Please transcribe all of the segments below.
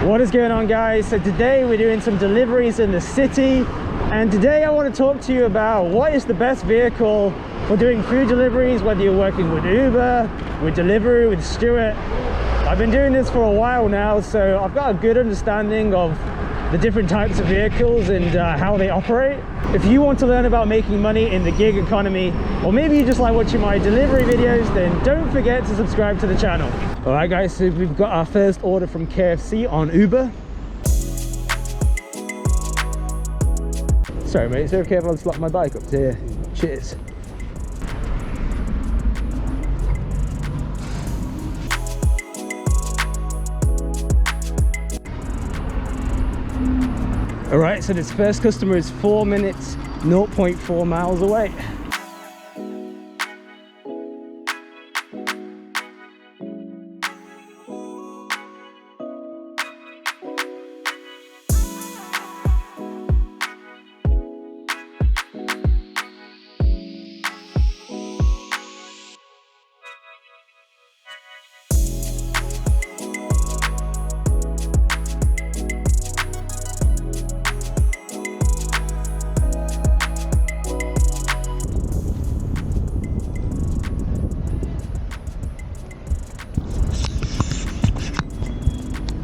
What is going on, guys? So today we're doing some deliveries in the city, and today I want to talk to you about what is the best vehicle for doing food deliveries, whether you're working with Uber, with Delivery, with Stuart. I've been doing this for a while now, so I've got a good understanding of the different types of vehicles and how they operate. If you want to learn about making money in the gig economy, or maybe you just like watching my delivery videos, then don't forget to subscribe to the channel. All right, guys, so we've got our first order from KFC on Uber. Sorry, mate, is it okay if I slap my bike up to here? Cheers. All right, so this first customer is 4 minutes, 0.4 miles away.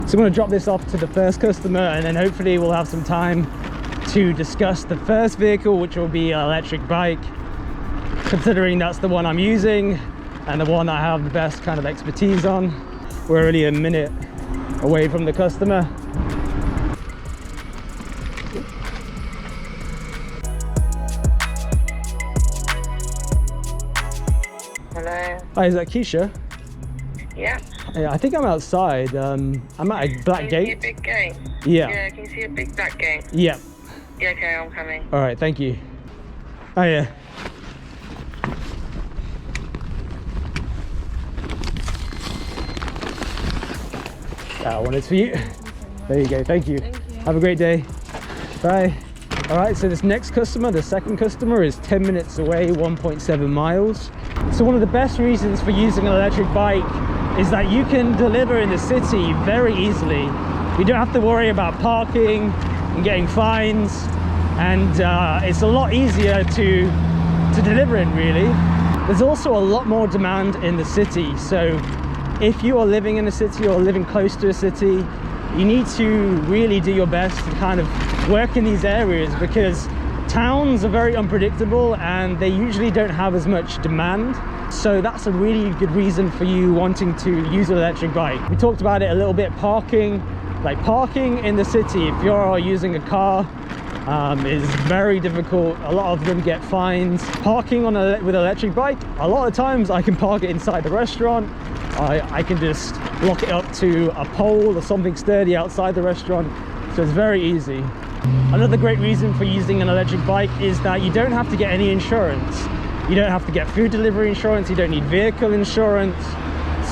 So I'm going to drop this off to the first customer, and then hopefully we'll have some time to discuss the first vehicle, which will be an electric bike, considering that's the one I'm using and the one I have the best kind of expertise on. We're only a minute away from the customer. Hello. Hi, is that Keisha? Yeah. Yeah, I think I'm outside. I'm at a black gate. Can you see a big gate? Yeah. Yeah, can you see a big black gate? Yeah. Yeah, okay, I'm coming. All right, thank you. Oh yeah. That one is for you. There you go, thank you. Thank you. Have a great day. Bye. All right, so this next customer, the second customer, is 10 minutes away, 1.7 miles. So one of the best reasons for using an electric bike is that you can deliver in the city very easily. You don't have to worry about parking and getting fines, and it's a lot easier to deliver in, really. There's also a lot more demand in the city, so if you are living in a city or living close to a city, you need to really do your best to kind of work in these areas, because towns are very unpredictable and they usually don't have as much demand. So that's a really good reason for you wanting to use an electric bike. We talked about it a little bit. Parking in the city, if you're using a car, is very difficult. A lot of them get fines. Parking on with an electric bike, a lot of times I can park it inside the restaurant. I can just lock it up to a pole or something sturdy outside the restaurant, so it's very easy. Another great reason for using an electric bike is that you don't have to get any insurance. You don't have to get food delivery insurance, you don't need vehicle insurance,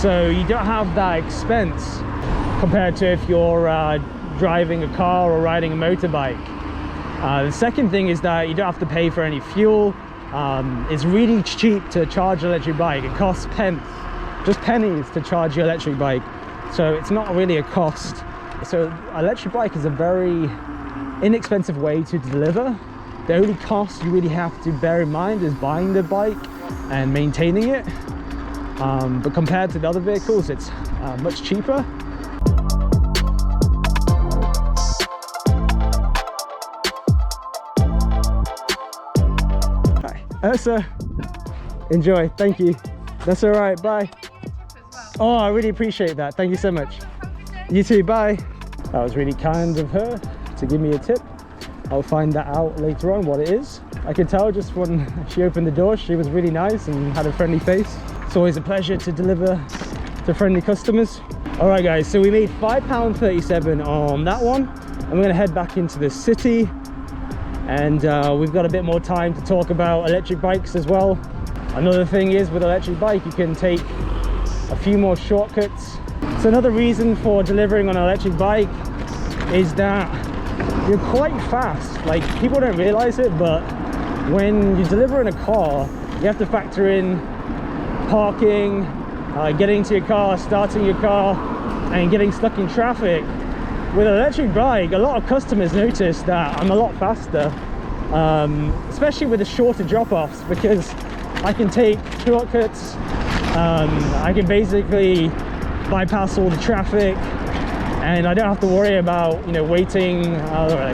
so you don't have that expense compared to if you're driving a car or riding a motorbike. The second thing is that you don't have to pay for any fuel. It's really cheap to charge an electric bike. It costs just pennies to charge your electric bike, so it's not really a cost. So electric bike is a very inexpensive way to deliver. The only cost you really have to bear in mind is buying the bike and maintaining it, but compared to the other vehicles, it's much cheaper. Hi, Ursa, enjoy, thank you. That's all right, bye. Oh, I really appreciate that, thank you so much. You too, bye. That was really kind of her to give me a tip. I'll find that out later on what it is. I could tell just when she opened the door, she was really nice and had a friendly face. It's always a pleasure to deliver to friendly customers. All right, guys, so we made £5.37 on that one. And we're gonna head back into the city. And we've got a bit more time to talk about electric bikes as well. Another thing is, with electric bike, you can take a few more shortcuts. So another reason for delivering on an electric bike is that you're quite fast. Like, people don't realize it, but when you deliver in a car, you have to factor in parking, getting to your car, starting your car, and getting stuck in traffic. with an electric bike, a lot of customers notice that I'm a lot faster, especially with the shorter drop-offs, because I can take shortcuts. I can basically bypass all the traffic, and I don't have to worry about, you know, waiting,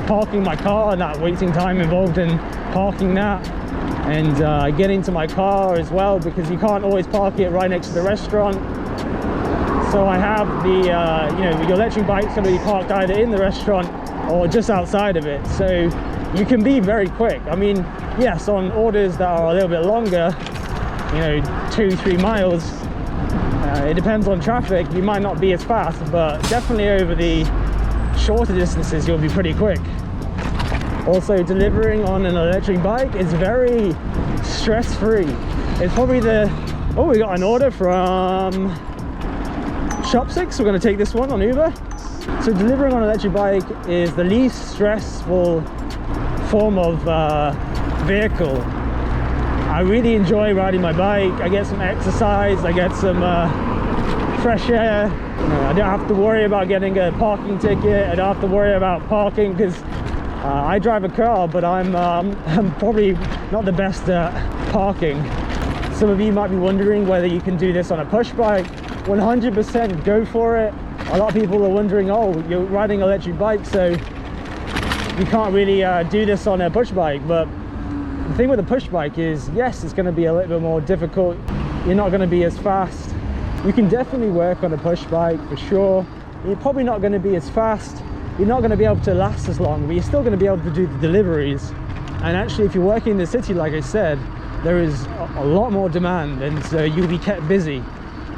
parking my car and that waiting time involved in parking that, and getting to my car as well, because you can't always park it right next to the restaurant. So I have the, you know, your electric bike's going to be parked either in the restaurant or just outside of it. So you can be very quick. I mean, yes, on orders that are a little bit longer, you know, 2-3 miles, it depends on traffic, you might not be as fast, but definitely over the shorter distances you'll be pretty quick. Also, delivering on an electric bike is very stress-free. It's probably the, oh, we got an order from Shop 6. We're going to take this one on Uber. So delivering on an electric bike is the least stressful form of vehicle. I really enjoy riding my bike. I get some exercise, I get some fresh air. You know, I don't have to worry about getting a parking ticket. I don't have to worry about parking, because I drive a car, but I'm probably not the best at parking. Some of you might be wondering whether you can do this on a push bike. 100% go for it. A lot of people are wondering, oh, you're riding an electric bike, so you can't really do this on a push bike. But the thing with a push bike is, yes, it's going to be a little bit more difficult. You're not going to be as fast. You can definitely work on a push bike for sure. You're probably not going to be as fast. You're not going to be able to last as long, but you're still going to be able to do the deliveries. And actually, if you're working in the city, like I said, there is a lot more demand, and so you'll be kept busy.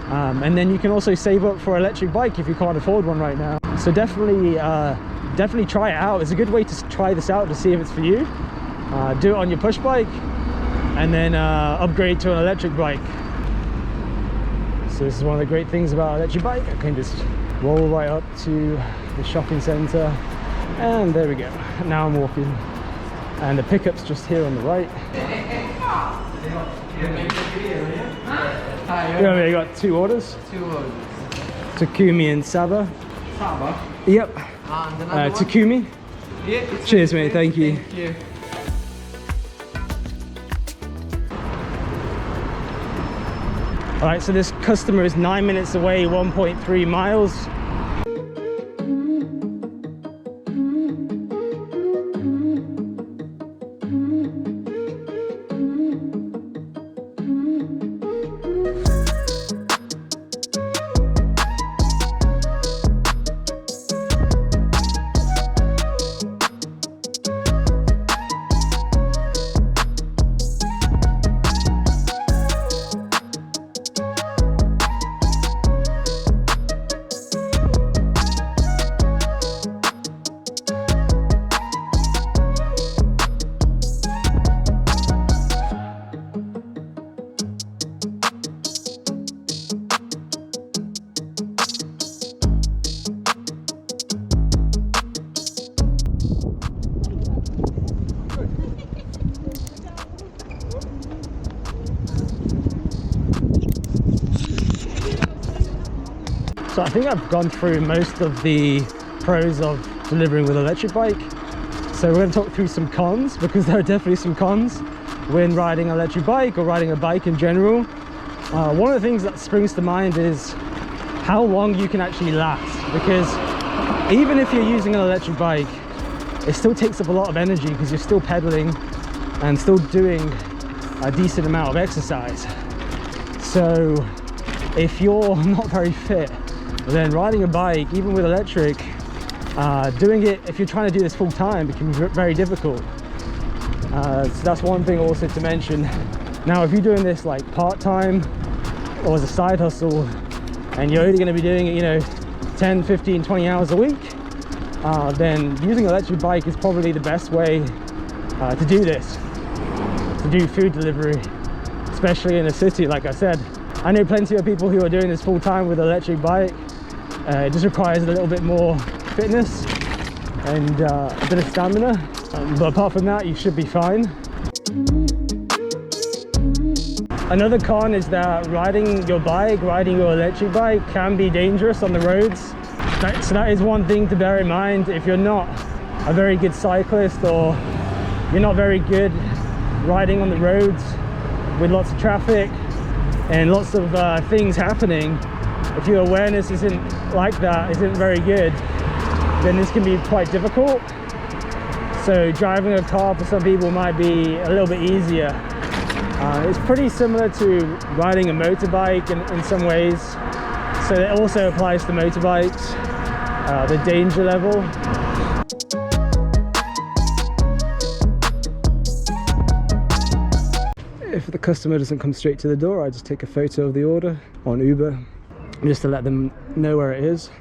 And then you can also save up for an electric bike if you can't afford one right now. So definitely try it out. It's a good way to try this out to see if it's for you. Do it on your push bike, and then upgrade to an electric bike. So this is one of the great things about an electric bike. I can just roll right up to the shopping centre, and there we go. Now I'm walking, and the pickup's just here on the right. Yeah, we got 2 orders. 2 orders. Takumi and Saba. Saba? Yep. And another one? Takumi. Yeah. Cheers, mate. Thank you. Thank you. All right, so this customer is 9 minutes away, 1.3 miles. So I think I've gone through most of the pros of delivering with an electric bike. So we're going to talk through some cons, because there are definitely some cons when riding an electric bike or riding a bike in general. One of the things that springs to mind is how long you can actually last, because even if you're using an electric bike, it still takes up a lot of energy, because you're still pedaling and still doing a decent amount of exercise. So if you're not very fit, then riding a bike, even with electric, doing it, if you're trying to do this full time, it can be very difficult. So that's one thing also to mention. Now, if you're doing this like part-time or as a side hustle, and you're only going to be doing it, you know, 10, 15, 20 hours a week, then using an electric bike is probably the best way to do this, to do food delivery, especially in a city. Like I said, I know plenty of people who are doing this full time with an electric bike. It just requires a little bit more fitness and a bit of stamina, but apart from that, you should be fine. Another con is that riding your bike, riding your electric bike, can be dangerous on the roads. So that is one thing to bear in mind. If you're not a very good cyclist, or you're not very good riding on the roads with lots of traffic and lots of things happening, if your awareness isn't like that, isn't very good, then this can be quite difficult. So driving a car for some people might be a little bit easier. It's pretty similar to riding a motorbike in some ways. So it also applies to motorbikes, the danger level. If the customer doesn't come straight to the door, I just take a photo of the order on Uber, just to let them know where it is.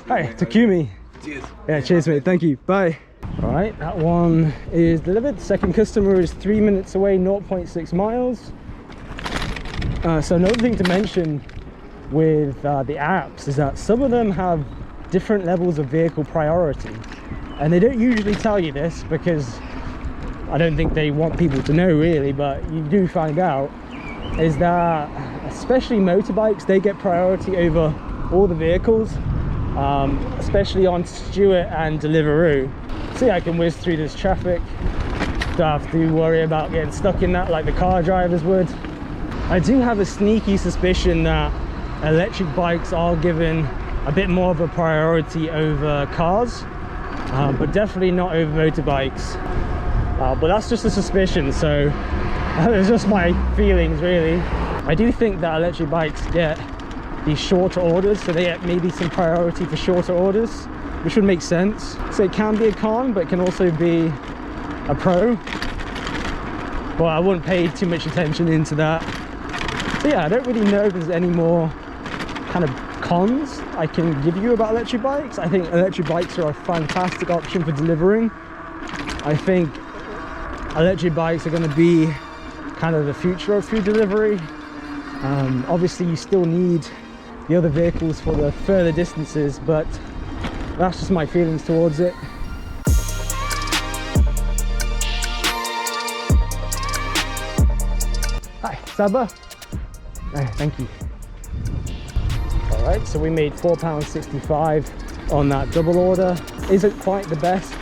Hi, Takumi. Cheers. Yeah, cheers mate, thank you, bye. All right, that one is delivered. The second customer is 3 minutes away, 0.6 miles. So another thing to mention with the apps is that some of them have different levels of vehicle priority, and they don't usually tell you this because I don't think they want people to know really, but you do find out, is that especially motorbikes, they get priority over all the vehicles, especially on Stewart and Deliveroo. See, I can whiz through this traffic, don't have to worry about getting stuck in that like the car drivers would. I do have a sneaky suspicion that electric bikes are given a bit more of a priority over cars, but definitely not over motorbikes. But that's just a suspicion, so it's just my feelings really. I do think that electric bikes get these shorter orders, so they get maybe some priority for shorter orders, which would make sense. So it can be a con, but it can also be a pro. But I wouldn't pay too much attention into that. So yeah, I don't really know if there's any more kind of cons I can give you about electric bikes. I think electric bikes are a fantastic option for delivering. I think electric bikes are going to be kind of the future of food delivery. Obviously you still need the other vehicles for the further distances, but that's just my feelings towards it. Hi, Saba. Thank you. All right, so we made £4.65 on that double order. Isn't quite the best,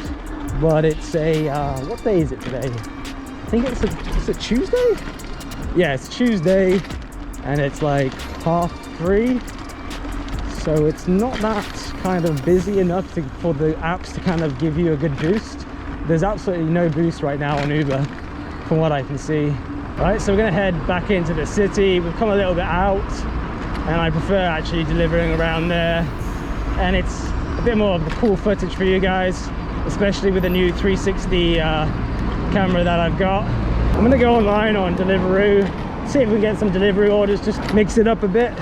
but it's a what day is it today? I think it's a Tuesday. Yeah, it's Tuesday, and it's like 3:30, so it's not that kind of busy enough for the apps to kind of give you a good boost. There's absolutely no boost right now on Uber from what I can see. All right, so we're gonna head back into the city. We've come a little bit out, and I prefer actually delivering around there, and it's a bit more of the cool footage for you guys, especially with the new 360 camera that I've got. I'm gonna go online on Deliveroo, see if we can get some delivery orders, just mix it up a bit.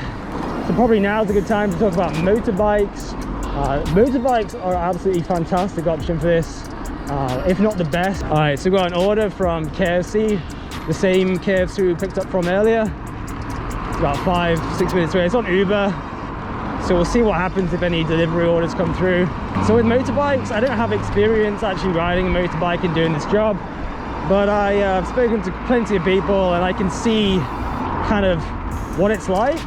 So probably now's a good time to talk about motorbikes. Motorbikes are an absolutely fantastic option for this, if not the best. All right, so we got an order from KFC, the same KFC we picked up from earlier. It's about 5-6 minutes away. It's on Uber, so we'll see what happens if any delivery orders come through. So with motorbikes, I don't have experience actually riding a motorbike and doing this job, but I've spoken to plenty of people, and I can see kind of what it's like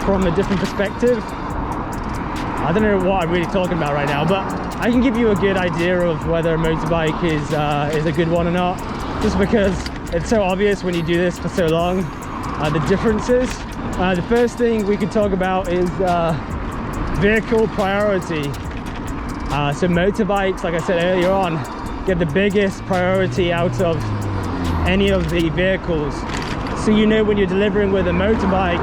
from a different perspective. I don't know what I'm really talking about right now, but I can give you a good idea of whether a motorbike is a good one or not, just because it's so obvious when you do this for so long, the differences. The first thing we could talk about is vehicle priority. So motorbikes, like I said earlier on, get the biggest priority out of any of the vehicles. So you know when you're delivering with a motorbike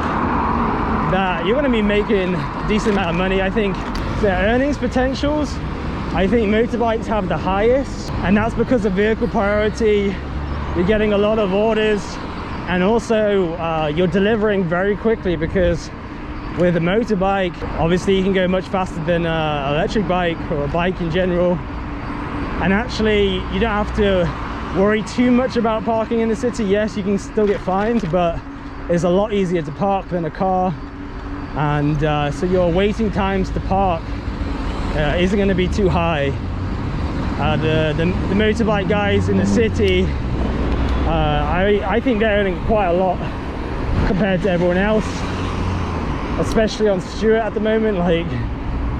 that you're going to be making a decent amount of money. I think the earnings potentials, I think motorbikes have the highest, and that's because of vehicle priority. You're getting a lot of orders, and also you're delivering very quickly, because with a motorbike obviously you can go much faster than an electric bike or a bike in general, and actually you don't have to worry too much about parking in the city. Yes, you can still get fined, but it's a lot easier to park than a car, and so your waiting times to park isn't going to be too high. The motorbike guys in the city, I think they're earning quite a lot compared to everyone else, especially on Stewart at the moment. Like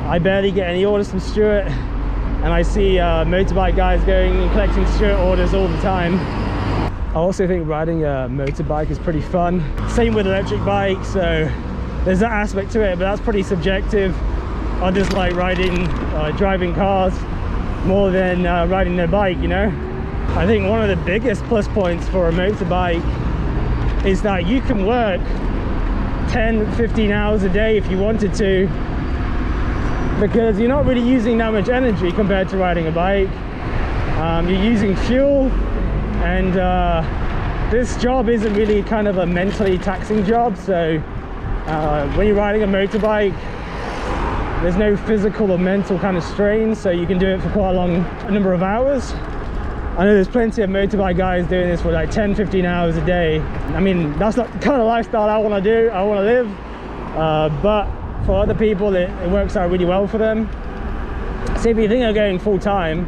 I barely get any orders from Stuart, and I see motorbike guys going and collecting Stuart orders all the time. I also think riding a motorbike is pretty fun. Same with electric bikes, so there's that aspect to it, but that's pretty subjective. I just like driving cars more than riding their bike, you know. I think one of the biggest plus points for a motorbike is that you can work 10-15 hours a day if you wanted to, because you're not really using that much energy compared to riding a bike. You're using fuel, and this job isn't really kind of a mentally taxing job, so when you're riding a motorbike there's no physical or mental kind of strain, so you can do it for quite a long number of hours. I know there's plenty of motorbike guys doing this for like 10-15 hours a day. I mean, that's not the kind of lifestyle I want to do, I want to live, but for other people it works out really well for them. So if you think of going full-time,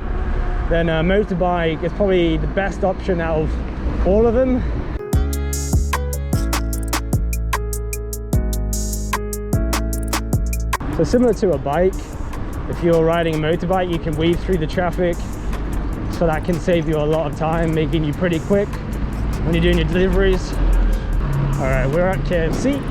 then a motorbike is probably the best option out of all of them. So similar to a bike, if you're riding a motorbike you can weave through the traffic, so that can save you a lot of time, making you pretty quick when you're doing your deliveries. All right, we're at KFC.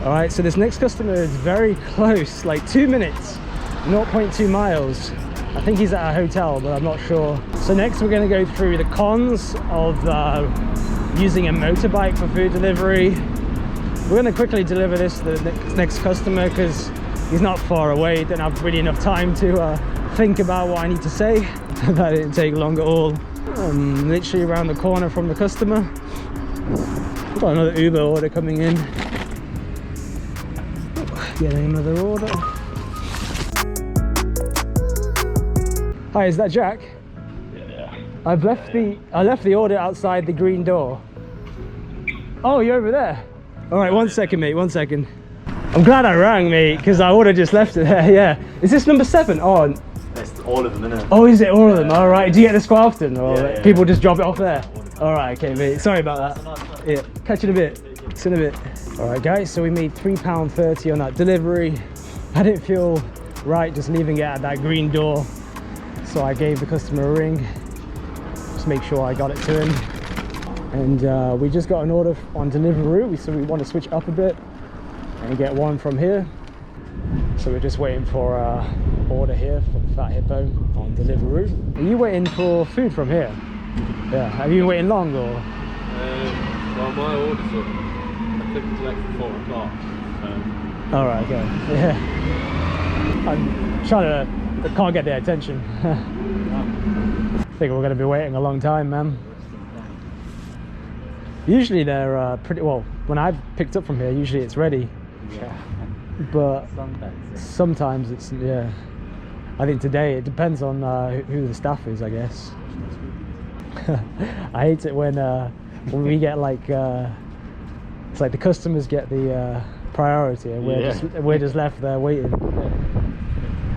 All right, so this next customer is very close, like 2 minutes, 0.2 miles. I think he's at a hotel, but I'm not sure. So next we're going to go through the cons of using a motorbike for food delivery. We're going to quickly deliver this to the next customer because he's not far away. Don't have really enough time to think about what I need to say. That didn't take long at all. I'm literally around the corner from the customer. We've got another Uber order coming in. Getting another order. Hi, is that Jack? Yeah. I left the order outside the green door. Oh, you're over there. All right, 1 second, mate. 1 second. I'm glad I rang, mate, because I would have just left it there. Yeah. Is this number 7? Oh, It's all of them, innit? oh, is it all of them? All right. Do you get this quite often, or Yeah. people just drop it off there? All right. Okay, mate. Sorry about that. Yeah. Catch you in a bit. See you in a bit. All right, guys. So we made £3.30 on that delivery. I didn't feel right just leaving it at that green door, so I gave the customer a ring, just make sure I got it to him. And we just got an order on Deliveroo, so we want to switch up a bit and get one from here. So we're just waiting for order here from Fat Hippo on Deliveroo. Are you waiting for food from here? Yeah. Have you been waiting long, or? Well, my order's up. I couldn't collect for 4 o'clock. All right. Okay. Yeah. I'm trying to. I can't get their attention. I think we're going to be waiting a long time, man. Usually they're pretty well. When I've picked up from here, usually it's ready. Yeah. But sometimes it's, yeah. I think today it depends on who the staff is, I guess. I hate it when we get like it's like the customers get the priority, and we're just left there waiting.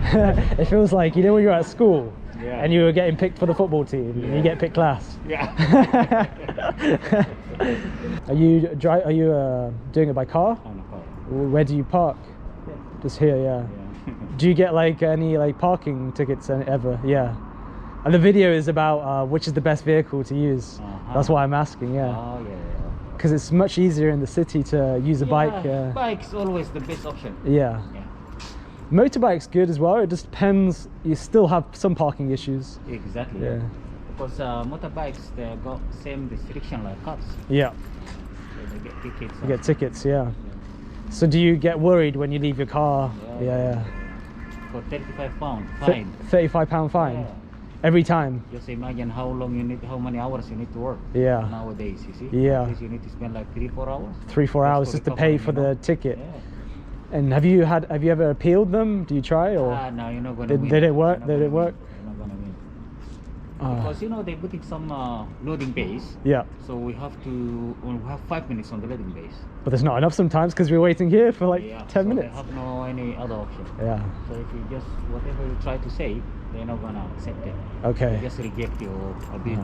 It feels like, you know, when you're at school and you were getting picked for the football team and you get picked last. Yeah. Are you doing it by car? On the car. Where do you park? Just here, yeah. Do you get like any like parking tickets ever? Yeah. And the video is about which is the best vehicle to use. That's why I'm asking. Yeah. Oh yeah. Because it's much easier in the city to use a bike. Bike's always the best option. Yeah. Motorbike's good as well. It just depends. You still have some parking issues. Exactly. Yeah. Because motorbikes, they got same restriction like cars. Yeah. So they get tickets. You get tickets. Yeah. So do you get worried when you leave your car? Yeah. For £35 fine. £35 fine. Yeah. Every time. Just imagine how many hours you need to work. Yeah. Nowadays, you see. Yeah. Nowadays you need to spend like 3-4 hours. 3-4 hours just to pay for the ticket. Yeah. And have you ever appealed them? Do you try, or No, you're not gonna win. did it work? Did it work? You're not gonna win. Because you know they're putting some loading bays. Yeah. So we have 5 minutes on the loading bays. But there's not enough sometimes because we're waiting here for like 10 minutes. They have no any other option. Yeah. So if you just whatever you try to say, they're not gonna accept it. Okay. They just reject your bid.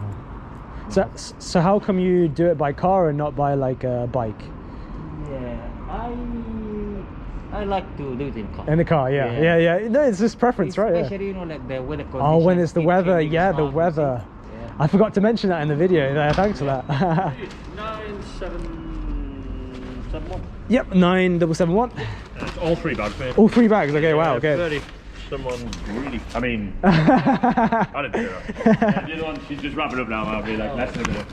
So how come you do it by car and not by like a bike? Yeah, I like to do it in car. In the car, yeah. No, it's just preference, right? Yeah. Especially, you know, like the weather conditions. Oh, when it's the keep weather, changing yeah, the fast, you see. weather. Yeah. I forgot to mention that in the video. Thanks for that. 9771. Yep, 9771. It's all 3 bags, mate. All 3 bags. Okay, wow. Okay. 30. Someone really. I mean, I didn't do that. Yeah, the other one, she's just wrapping up now. I'll be like less than a minute.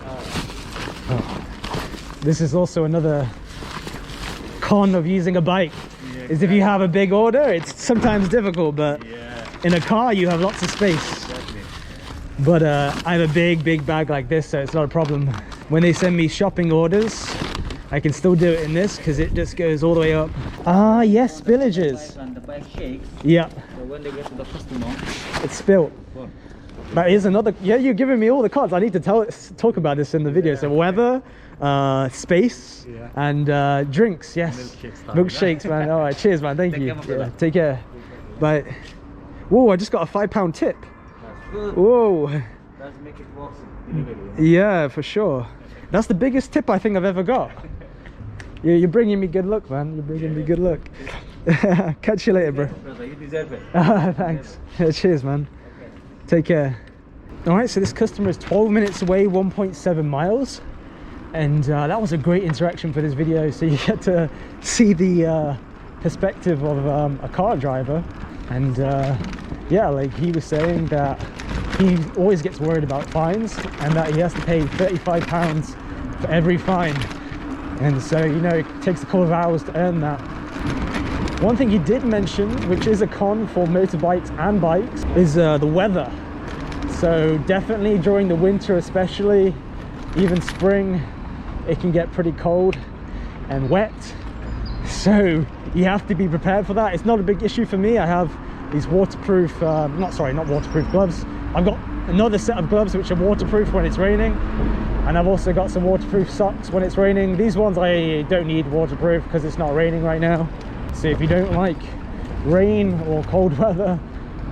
This is also another con of using a bike. Is if you have a big order, it's sometimes difficult, but in a car you have lots of space. Exactly. But I have a big bag like this, so it's not a problem. When they send me shopping orders, I can still do it in this because it just goes all the way up. Ah, yes, spillages. And the bike shakes. Yeah, So when they get to the customer, it's spilt. well, That is another. Yeah, you're giving me all the cards. I need to talk about this in the video. So weather, space, and drinks. Yes, milkshakes, man. All right, cheers, man. Thank you. Yeah, take care. Bye. Whoa, I just got a £5 tip. that's good. Whoa. That's make it work. Delivery. Yeah, for sure. That's the biggest tip I think I've ever got. You're bringing me good luck, man. You're bringing me good luck. Catch you later, bro. Brother, you deserve it. Thanks. Yeah, cheers, man. Take care. All right, so this customer is 12 minutes away, 1.7 miles. And that was a great interaction for this video. So you get to see the perspective of a car driver. And yeah, like he was saying that he always gets worried about fines and that he has to pay £35 for every fine. And so, you know, it takes a couple of hours to earn that. One thing he did mention, which is a con for motorbikes and bikes, is the weather. So definitely during the winter especially, even spring, it can get pretty cold and wet. So you have to be prepared for that. It's not a big issue for me. I have these waterproof, not waterproof gloves. I've got another set of gloves which are waterproof when it's raining. And I've also got some waterproof socks when it's raining. These ones I don't need waterproof because it's not raining right now. So if you don't like rain or cold weather,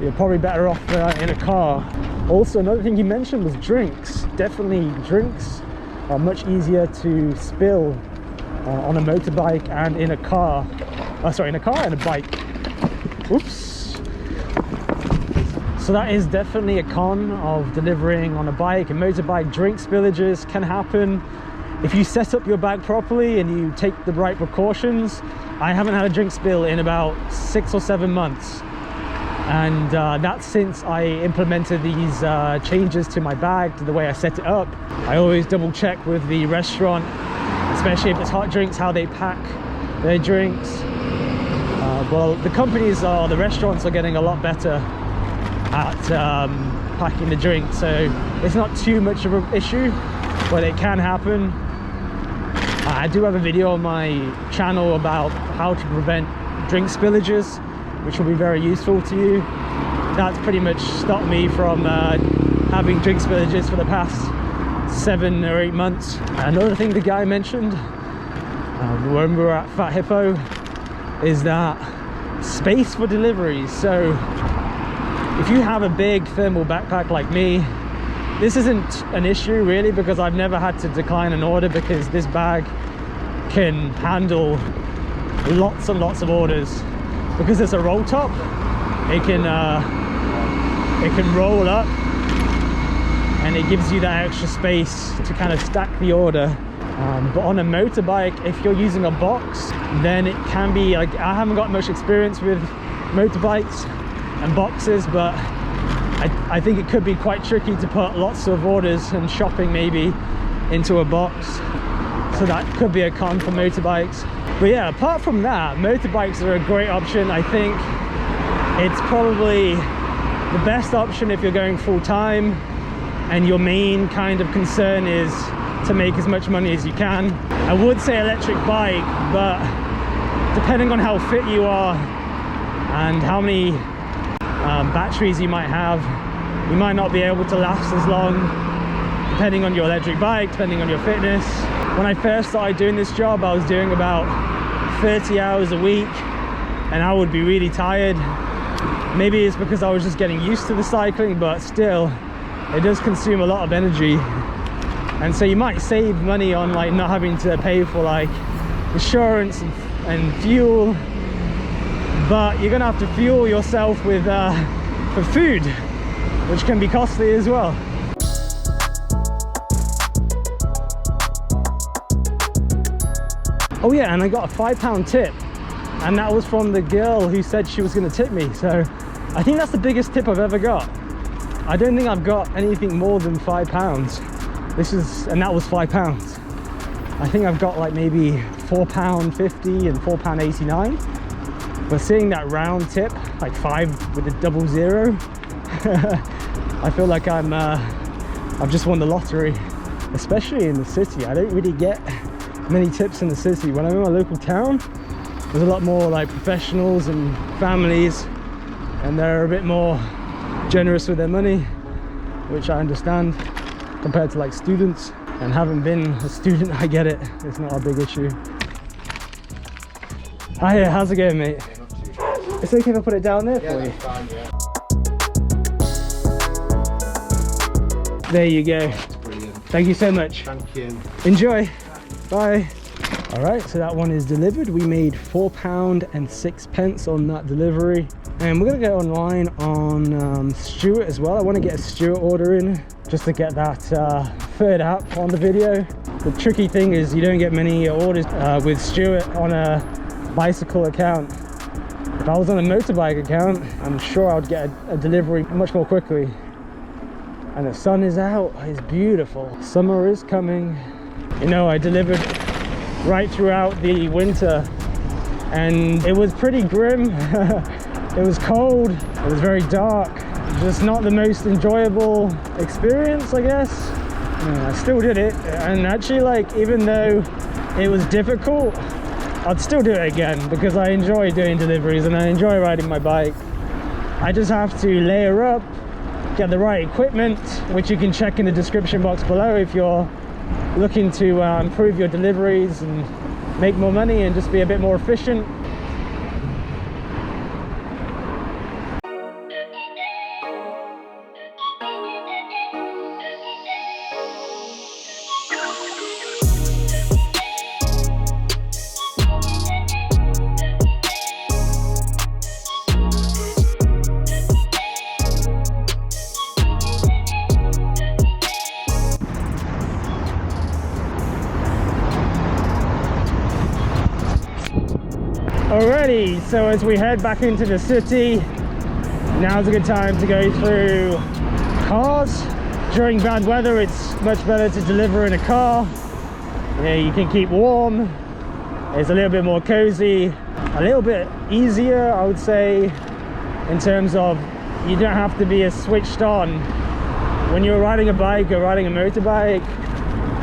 you're probably better off in a car. Also, another thing you mentioned was drinks. Definitely drinks are much easier to spill on a motorbike and in a car. In a car and a bike. Oops. So that is definitely a con of delivering on a bike and motorbike. Drink spillages can happen. If you set up your bag properly and you take the right precautions, I haven't had a drink spill in about 6 or 7 months. And that's since I implemented these changes to my bag, to the way I set it up. I always double check with the restaurant, especially if it's hot drinks, how they pack their drinks. Well, the restaurants are getting a lot better at packing the drink, so it's not too much of an issue, but it can happen. I do have a video on my channel about how to prevent drink spillages, which will be very useful to you. That's pretty much stopped me from having drink spillages for the past 7 or 8 months. Another thing the guy mentioned when we were at Fat Hippo is that space for deliveries. So if you have a big thermal backpack like me, this isn't an issue really, because I've never had to decline an order because this bag can handle lots and lots of orders. Because it's a roll top, it can roll up and it gives you that extra space to kind of stack the order. But on a motorbike, if you're using a box, then it can be like, I haven't got much experience with motorbikes and boxes, but I think it could be quite tricky to put lots of orders and shopping maybe into a box. So that could be a con for motorbikes. But yeah, apart from that, motorbikes are a great option. I think it's probably the best option if you're going full-time and your main kind of concern is to make as much money as you can. I would say electric bike, but depending on how fit you are and how many batteries you might have, you might not be able to last as long, depending on your electric bike, depending on your fitness. When I first started doing this job, I was doing about 30 hours a week and I would be really tired. Maybe it's because I was just getting used to the cycling, but still, it does consume a lot of energy. and so you might save money on like not having to pay for like insurance and fuel, but you're gonna have to fuel yourself with for food, which can be costly as well. Oh yeah, and I got a £5 tip, and that was from the girl who said she was going to tip me. So I think that's the biggest tip I've ever got. I don't think I've got anything more than £5. And that was £5. I think I've got like maybe £4.50 and £4.89. But seeing that round tip, like 5 with a 00, I feel like I've just won the lottery, especially in the city. I don't really get many tips in the city. When I'm in my local town, there's a lot more like professionals and families, and they're a bit more generous with their money, which I understand, compared to like students. And having been a student, I get it. It's not a big issue. Hi, how's it going, mate? It's okay if I put it down there for you? Fine, yeah. There you go. Brilliant. Thank you so much. Thank you. Enjoy. Bye. All right, so that one is delivered. We made £4.06 on that delivery, and we're gonna go online on Stuart as well. I want to get a Stuart order in just to get that third app on the video. The tricky thing is you don't get many orders with Stuart on a bicycle account. If I was on a motorbike account, I'm sure I would get a delivery much more quickly. And the sun is out. It's beautiful. Summer is coming. You know, I delivered right throughout the winter, and it was pretty grim. It was cold, it was very dark, just not the most enjoyable experience, I guess. I still did it, and actually, like, even though it was difficult, I'd still do it again because I enjoy doing deliveries and I enjoy riding my bike. I just have to layer up, get the right equipment, which you can check in the description box below if you're looking to improve your deliveries and make more money and just be a bit more efficient. Alrighty, so as we head back into the city, now's a good time to go through cars. During bad weather, it's much better to deliver in a car. You can keep warm, it's a little bit more cozy, a little bit easier, I would say, in terms of you don't have to be as switched on. When you're riding a bike or riding a motorbike,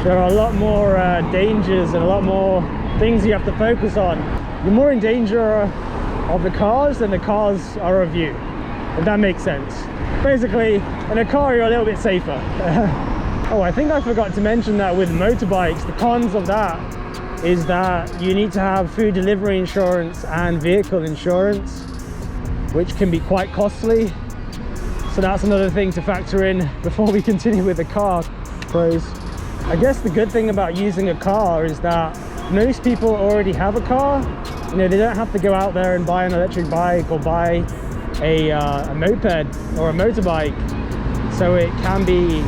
there are a lot more dangers and a lot more things you have to focus on. You're more in danger of the cars than the cars are of you, if that makes sense. Basically, in a car you're a little bit safer. Oh, I think I forgot to mention that with motorbikes, the cons of that is that you need to have food delivery insurance and vehicle insurance, which can be quite costly. So that's another thing to factor in before we continue with the car pros. I guess the good thing about using a car is that most people already have a car. You know, they don't have to go out there and buy an electric bike or buy a moped or a motorbike. So it can be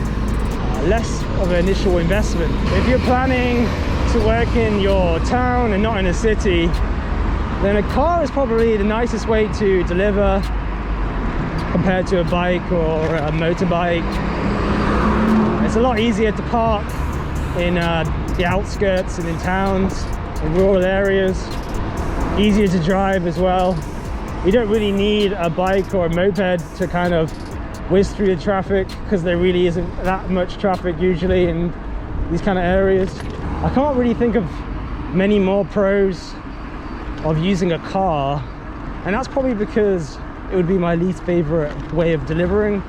less of an initial investment. If you're planning to work in your town and not in a city, then a car is probably the nicest way to deliver compared to a bike or a motorbike. It's a lot easier to park in the outskirts and in towns, in rural areas. Easier to drive as well. You don't really need a bike or a moped to kind of whiz through the traffic, because there really isn't that much traffic usually in these kind of areas. I can't really think of many more pros of using a car, and that's probably because it would be my least favorite way of delivering.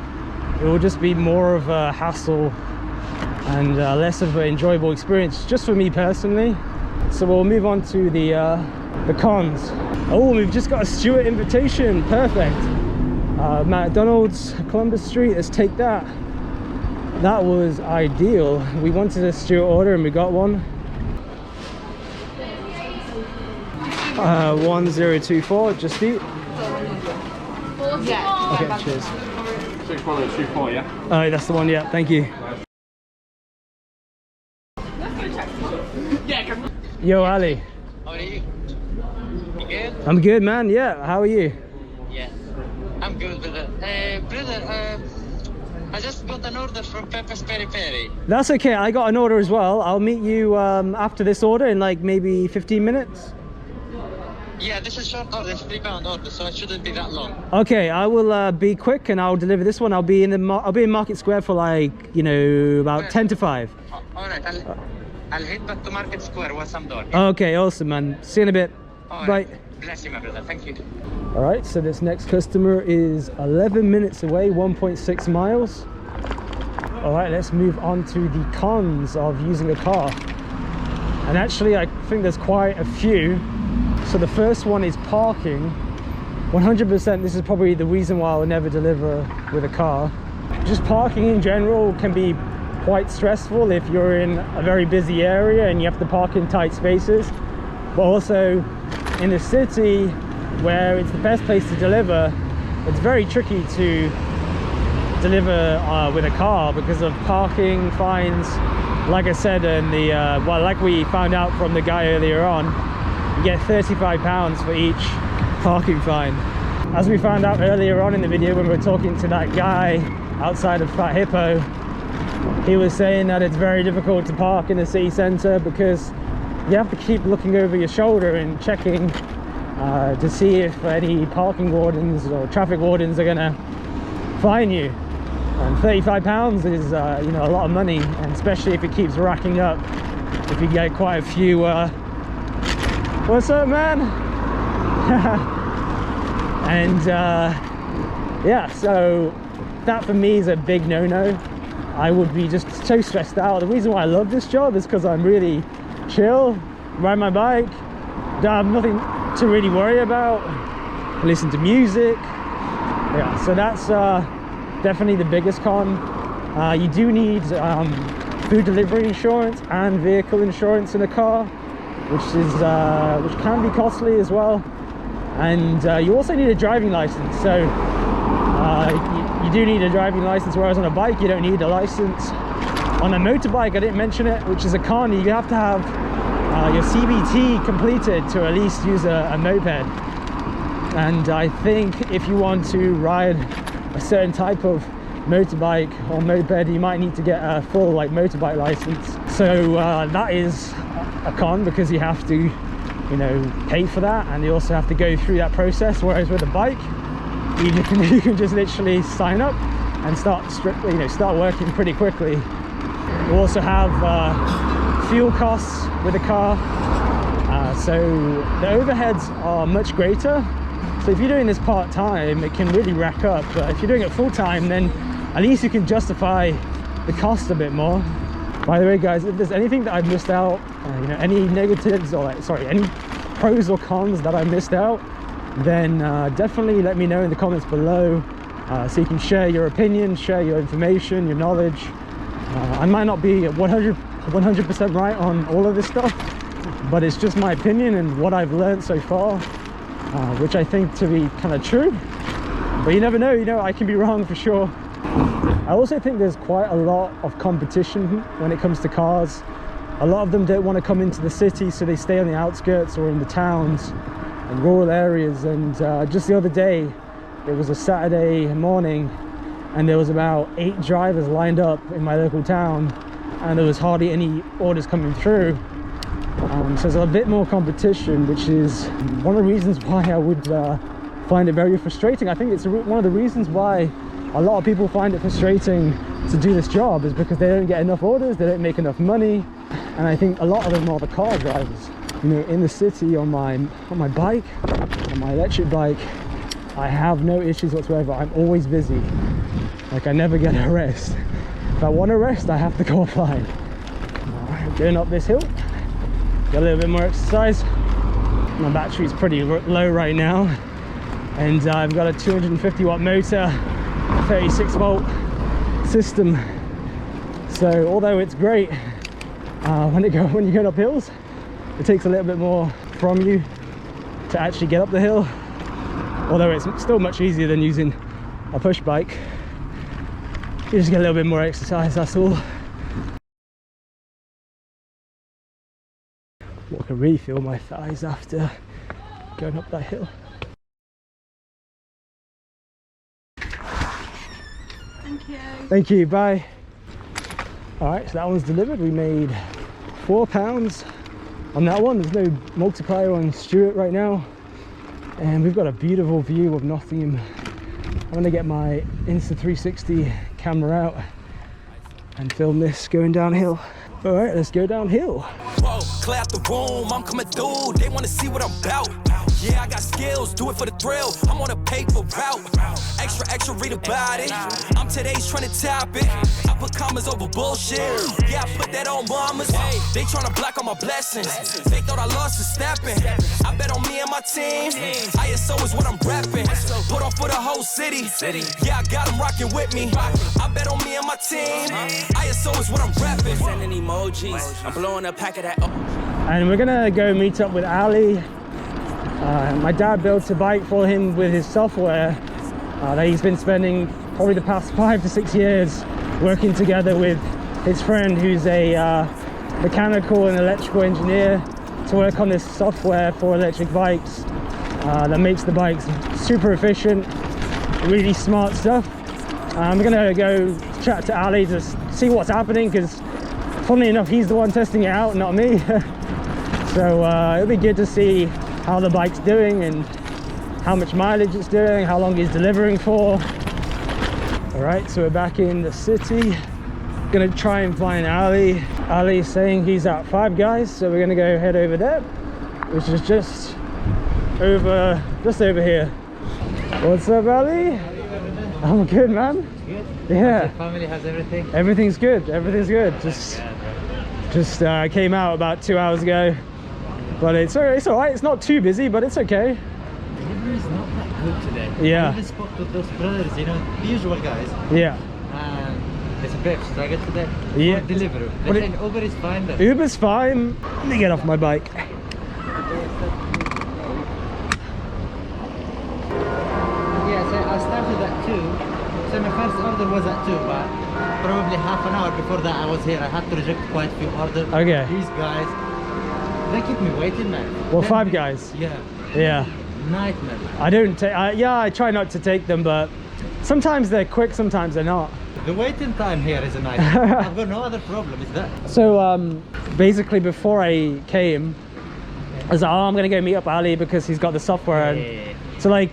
It will just be more of a hassle and less of an enjoyable experience, just for me personally. So we'll move on to the cons. Oh, we've just got a Stuart invitation. Perfect. McDonald's, Columbus Street. Let's take that. That was ideal. We wanted a stew order and we got one. 1024, just eat. Okay, cheers. 6124, yeah? Oh, that's the one, yeah, thank you. Yo, Ali. How are you? You good? I'm good, man, yeah. How are you? Yeah. I'm good, brother. Brother, I just got an order from Pepper's Peri Peri. That's okay, I got an order as well. I'll meet you after this order in like maybe 15 minutes. Yeah, this is short order, it's £3 order, so it shouldn't be that long. Okay, I will be quick and I'll deliver this one. I'll be in the I'll be in Market Square for like, you know, about 10 to 5. All right, I'll head back to Market Square once I'm done. Okay, awesome, man. See you in a bit. All Bye. right. Bless you, my brother. Thank you. All right, so this next customer is 11 minutes away, 1.6 miles. All right, let's move on to the cons of using a car. And actually, I think there's quite a few. So the first one is parking. 100%, this is probably the reason why I'll never deliver with a car. Just parking in general can be quite stressful if you're in a very busy area and you have to park in tight spaces. But also in the city where it's the best place to deliver, it's very tricky to deliver with a car because of parking fines. Like I said in the well, like we found out from the guy earlier on, you get £35 for each parking fine. As we found out earlier on in the video when we were talking to that guy outside of Fat Hippo, he was saying that it's very difficult to park in the city centre because you have to keep looking over your shoulder and checking to see if any parking wardens or traffic wardens are gonna fine you. And £35 is you know, a lot of money, and especially if it keeps racking up. If you get quite a few what's up, man? And yeah, so that for me is a big no-no. I would be just so stressed out. The reason why I love this job is because I'm really chill, ride my bike, don't have nothing to really worry about, listen to music. Yeah, so that's definitely the biggest con. You do need food delivery insurance and vehicle insurance in a car, which can be costly as well. And you also need a driving license. So you do need a driving license, whereas on a bike you don't need a license. On a motorbike, I didn't mention it, which is a con, you have to have your CBT completed to at least use a moped. And I think if you want to ride a certain type of motorbike or moped, you might need to get a full like motorbike license. So that is a con, because you have to, you know, pay for that, and you also have to go through that process. Whereas with a bike, you can just literally sign up and start working pretty quickly. You also have fuel costs with a car, so the overheads are much greater. So if you're doing this part-time, it can really rack up. But if you're doing it full-time, then at least you can justify the cost a bit more. By the way, guys, if there's anything that I've missed out, you know, any negatives or any pros or cons that I missed out, then definitely let me know in the comments below, so you can share your opinion, share your information, your knowledge. I might not be 100% right on all of this stuff, but it's just my opinion and what I've learned so far, which I think to be kind of true. But you never know, you know, I can be wrong for sure. I also think there's quite a lot of competition when it comes to cars. A lot of them don't want to come into the city, so they stay on the outskirts or in the towns and rural areas. And just the other day, it was a Saturday morning, and there was about 8 drivers lined up in my local town, and there was hardly any orders coming through. So there's a bit more competition, which is one of the reasons why I would find it very frustrating. I think it's one of the reasons why a lot of people find it frustrating to do this job, is because they don't get enough orders, they don't make enough money. And I think a lot of them are the car drivers. You know, in the city on my bike, on my electric bike, I have no issues whatsoever. I'm always busy. Like, I never get a rest. If I want a rest, I have to go offline. Alright, going up this hill, get a little bit more exercise. My battery's pretty low right now, and I've got a 250 watt motor, 36 volt system. So although it's great when you're going up hills, it takes a little bit more from you to actually get up the hill. Although it's still much easier than using a push bike. You just get a little bit more exercise, that's all. I can really feel my thighs after going up that hill. Thank you. Thank you, bye. Alright, so that one's delivered. We made £4 on that one. There's no multiplier on Stuart right now. And we've got a beautiful view of Nottingham. I'm going to get my Insta360 camera out and film this going downhill. Alright, let's go downhill. Whoa, clear out the room, I'm coming through. They want to see what I'm about. Yeah, I got skills, do it for the thrill. I'm on a paper route. Extra, read about it. I'm today's trending topic. I put commas over bullshit. Yeah, I put that on mamas. They tryna block all my blessings. They thought I lost for snapping. I bet on me and my team. ISO is what I'm rapping. Put on for the whole city. Yeah, I got them rocking with me. I bet on me and my team. ISO is what I'm rapping. Sending emojis. I'm blowing a pack of that. And we're gonna go meet up with Ali. My dad built a bike for him with his software that he's been spending probably the past 5 to 6 years working together with his friend who's a mechanical and electrical engineer to work on this software for electric bikes that makes the bikes super efficient, really smart stuff. I'm gonna go chat to Ali to see what's happening, because funnily enough he's the one testing it out, not me. So it'll be good to see how the bike's doing and how much mileage it's doing, how long he's delivering for. All right, so we're back in the city. Gonna try and find Ali. Ali's saying he's at Five Guys, so we're gonna go head over there, which is just over here. What's up, Ali? I'm good, man. Good? Yeah. Family has everything? Everything's good. Everything's good. Just came out about 2 hours ago. But it's all right. It's not too busy, but it's okay. Deliveries not that good today. Yeah. I even spoke to those brothers, you know, the usual guys. Yeah. And it's a bit struggle today. Yeah. For delivery. But They're saying Uber is fine though. Uber's fine. Let me get off my bike. Yeah, so I started at 2. So my first order was at 2, but probably half an hour before that I was here. I had to reject quite a few orders. Okay. These guys, they keep me waiting, man. Well, 10 Five minutes. Guys. Yeah. Yeah. Nightmare, man. I don't take. Yeah, I try not to take them, but sometimes they're quick, sometimes they're not. The waiting time here is a nightmare. I've got no other problem, is that? So basically, before I came, I was like, oh, I'm gonna go meet up Ali because he's got the software. Yeah. So like,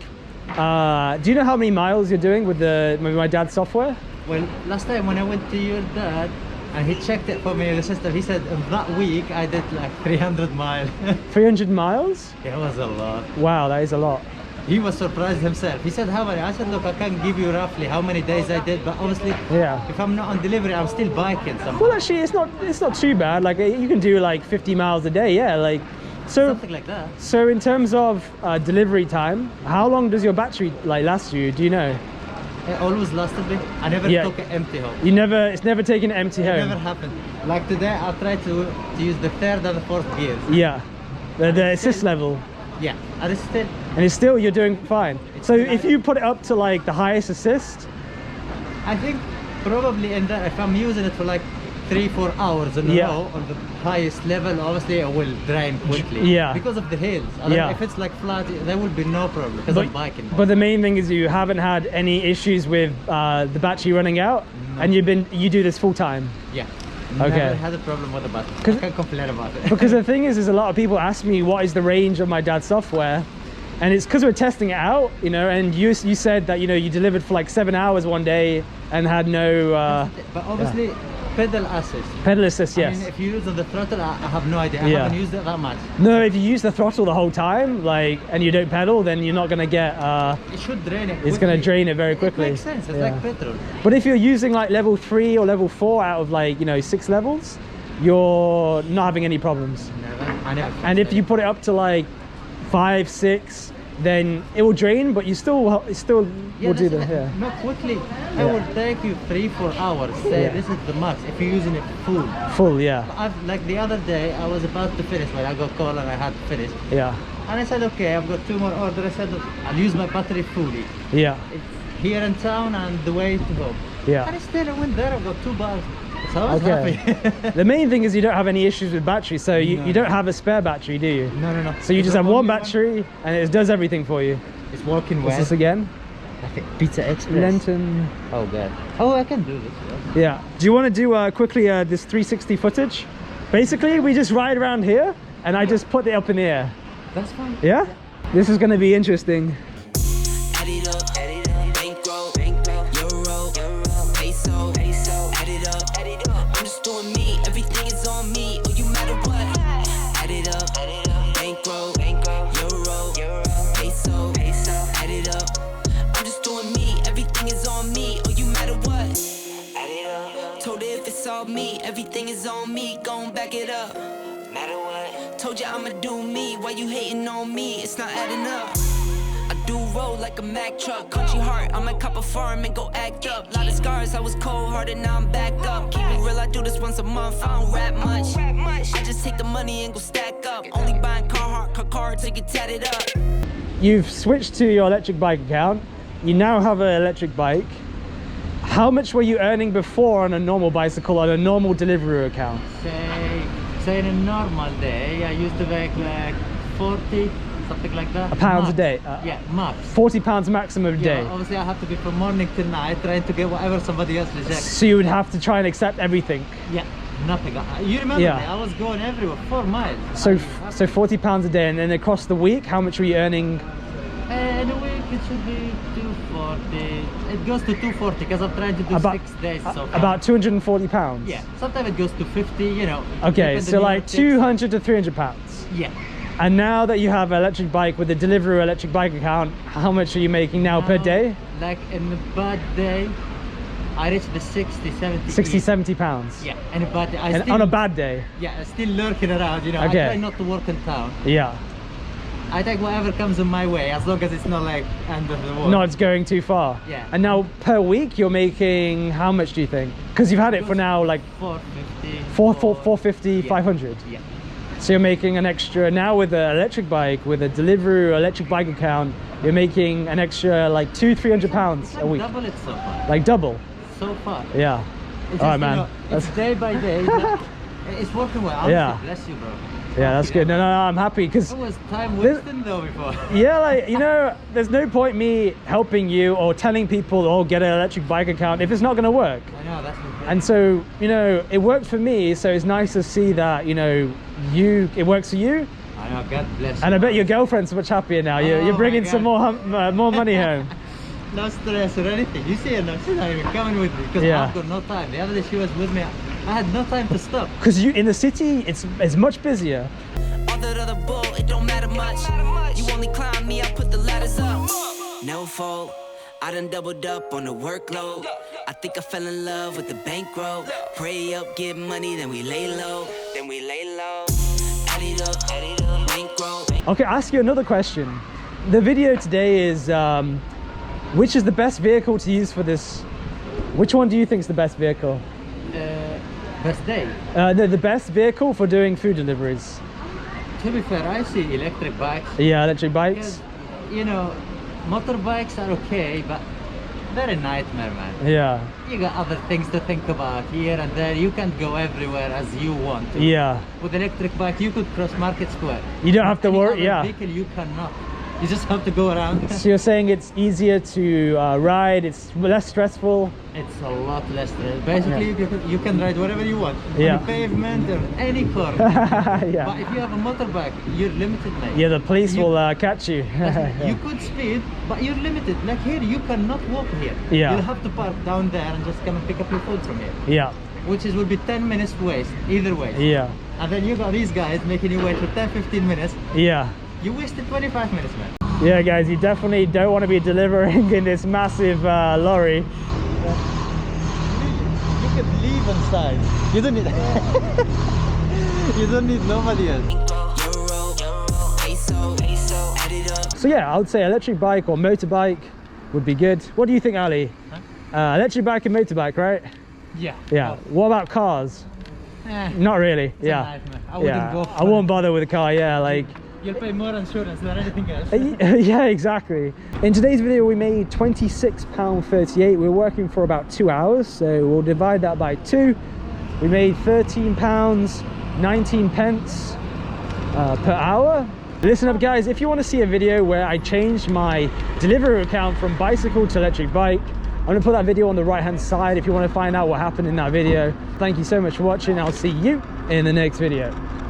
do you know how many miles you're doing with my dad's software? Well, last time when I went to your dad and he checked it for me in the system, he said that week I did like 300 miles. 300 miles? It was a lot. Wow, that is a lot. He was surprised himself. He said, how many? I said, look, I can't give you roughly how many days I did, but obviously, Yeah. if I'm not on delivery, I'm still biking somehow. Well, actually, it's not too bad. Like you can do like 50 miles a day. Yeah, like so. Something like that. So in terms of delivery time, how long does your battery like last you? Do you know? It always lasted me. I never Yeah. took it empty home. It's never taken empty It home. never happened. Like today, I tried to use the third and the fourth gears. Yeah, the assist level, Yeah, and it's still, and it's still you're doing fine. It's So still- if you put it up to like the highest assist, I think probably in that, if I'm using it for like 3-4 hours in a Yeah. row on the highest level, obviously it will drain quickly. Yeah. Because of the hills. Yeah. If it's like flat, there will be no problem because I'm biking. but the main thing is you haven't had any issues with the battery running out, No. and you do this full time. Yeah. Okay. Never had a problem with the battery. I 'Cause- can't complain about it. Because the thing is a lot of people ask me what is the range of my dad's software, and it's because we're testing it out, you know. And you said that you delivered for like 7 hours one day and had no But obviously, pedal assist. pedal assist. Yes. I mean, if you use on the throttle, I have no idea. I Yeah. haven't used it that much. No, if you use the throttle the whole time, like, and you don't pedal, then you're not gonna get. It should drain it. It's gonna quickly. drain it very quickly. It makes sense. It's Yeah. like petrol. But if you're using like level 3 or level 4 out of like 6 levels, you're not having any problems. Never. I never. And if you put it up to like 5, 6, then it will drain, but you still will do the Not quickly. It will take you 3-4 hours. Say this is the max if you're using it full. Full, yeah. Like the other day, I was about to finish when I got called and I had to finish. Yeah. And I said, okay, I've got 2 more orders. I said, I'll use my battery fully. Yeah. It's here in town and the way to home. Yeah. And instead I went there, I've got 2 bars. So I was happy. The main thing is you don't have any issues with battery, so you don't have a spare battery, do you? No. So you just have one battery and it does everything for you. It's working well. What's this again? I think Pizza Express. Lenton. Oh god. Oh, I can do this. Yeah. Do you want to do quickly this 360 footage? Basically, we just ride around here and I just put it up in the air. That's fine. Yeah? This is going to be interesting. Add it up, bankroll, euro, peso, add it up. I'm just doing me, everything is on me. Oh, you matter what? Add it up, bankroll, euro, peso, add it up. I'm just doing me, everything is on me. Oh, you matter what? Add it up. Told her if it's all me, everything is on me. Gon' back it up. Matter what? Told you I'ma do me. Why you hating on me? It's not adding up. I do roll like a Mack truck. Country heart, I might cop a farm and go act up. Lot of scars, I was cold-hearted, now I'm back up. Keep it real, I do this once a month. I don't rap much. I just take the money and go stack up. Only buying car cards to get tatted up. You've switched to your electric bike account. You now have an electric bike. How much were you earning before on a normal bicycle on a normal delivery account? Say in a normal day, I used to make like 40, something like that. Pounds a Max. day? Yeah, max. £40 maximum a day. Obviously I have to be from morning till night trying to get whatever somebody else rejects. So you would have to try and accept everything. Yeah, nothing. You remember me, I was going everywhere, 4 miles. So £40 a day, and then across the week, how much were you earning? In a week it should be 240. It goes to 240 because I'm trying to do 6 days so far. About £240? Yeah, sometimes it goes to 50, you know. Okay, so like 200 to £300. Yeah. And now that you have an electric bike with a Deliveroo electric bike account, how much are you making now per day? Like in a bad day, I reach the 60, 70. 60, 70 pounds? Yeah, in a bad day. On a bad day? Yeah, I'm still lurking around, you know. Okay. I try not to work in town. Yeah. I take whatever comes in my way, as long as it's not like end of the world. No, it's going too far. Yeah. And now per week, you're making how much do you think? Because you've had it for now like 450. 450, yeah. 500. Yeah. So you're making an extra, now with an electric bike, with a Deliveroo electric bike account, you're making an extra like £200-300 a week. Double it so far. Like double? So far. Yeah. It's All right, just, man. You know, it's day by day. It's working well. Honestly, Yeah. Bless you, bro. Yeah, that's good. No, I'm happy because It was time wasting though before. yeah, like, you know, there's no point me helping you or telling people, oh, get an electric bike account if it's not going to work. I know, that's what And so, you know, it worked for me, so it's nice to see that, you know, it works for you. I know, God bless you. And I bet your girlfriend's much happier now. You're Oh bringing my some more money home. No stress or anything. You see her now, she's not even coming with me because Yeah. I've got no time. The other day she was with me, I had no time to stop. Because in the city, it's much busier. All that other bull, it don't matter much. You only climb me, I put the ladders up. No fault, I done doubled up on the workload. I think I fell in love with the bankroll. Pray up, get money, then we lay low. Add it up, bankroll. Okay, I'll ask you another question. The video today is, which is the best vehicle to use for this? Which one do you think is the best vehicle? Best day. No, the best vehicle for doing food deliveries. To be fair, I see electric bikes. Yeah, electric bikes. Because, you know, motorbikes are okay, but they're a nightmare, man. Yeah. You got other things to think about here and there. You can't go everywhere as you want to. Yeah. With electric bike, you could cross Market Square. You don't have to Any worry. other Yeah. vehicle, you cannot. You just have to go around. So you're saying it's easier to ride, it's less stressful. It's a lot less stress. Basically, you can ride wherever you want. Yeah. On the pavement or any corner. Yeah. But if you have a motorbike, you're limited, mate. Yeah, the police will catch you. You could speed, but you're limited. Like here, you cannot walk here. Yeah. You'll have to park down there and just come and pick up your food from here. Yeah. Which will be 10 minutes waste, either way. Yeah. And then you got these guys making you wait for 10-15 minutes. Yeah. You wasted 25 minutes, man. Yeah, guys, you definitely don't want to be delivering in this massive lorry. You could leave inside. You don't need you don't need nobody else. So yeah, I would say electric bike or motorbike would be good. What do you think, Ali? Huh? Electric bike and motorbike, right? Yeah. Yeah. What about cars? Not really. It's a Yeah. nightmare. I wouldn't go. I won't bother with a car. Yeah, like. You'll pay more insurance than anything else. Yeah, exactly. In today's video, we made £26.38. We're working for about 2 hours, so we'll divide that by 2. We made £13.19 per hour. Listen up, guys. If you want to see a video where I changed my delivery account from bicycle to electric bike, I'm going to put that video on the right hand side if you want to find out what happened in that video. Thank you so much for watching. I'll see you in the next video.